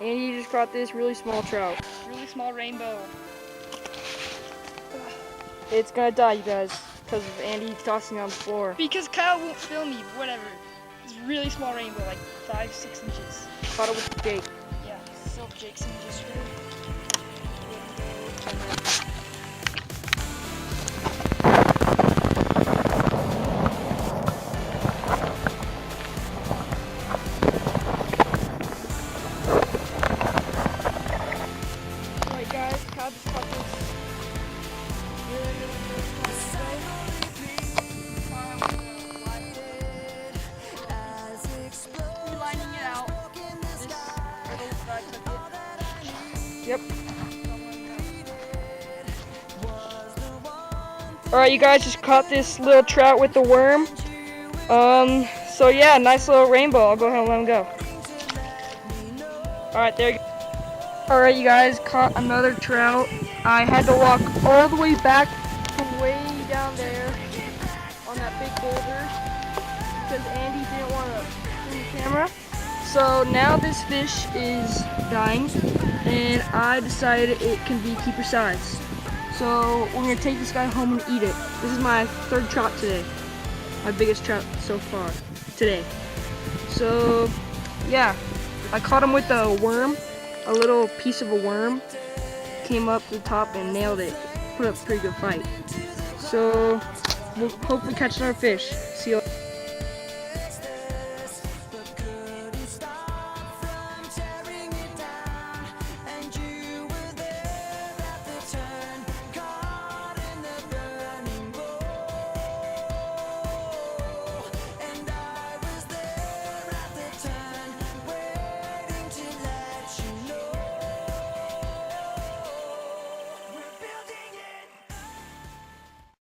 And he just caught this really small trout. Really small rainbow. It's gonna die, you guys, because of Andy tossing on the floor. Because Kyle won't film me, whatever. It's really small rainbow, like 5-6 inches. Caught it with Jake. Yeah, so Jake's in just right. Alright guys, Kyle just caught this really small rainbow. Lining it out. Yep. Alright, you guys just caught this little trout with the worm. So yeah, nice little rainbow. I'll go ahead and let him go. Alright, there you go. Alright, you guys, caught another trout. I had to walk all the way back from way down there on that big boulder because Andy didn't want to film the camera. So now this fish is dying, and I decided it can be keeper size. So we're gonna take this guy home and eat it. This is my third trout today. My biggest trout so far today. So yeah, I caught him with a worm, a little piece of a worm. Came up the top and nailed it. Put up a pretty good fight. So we'll hopefully catch another fish. See you.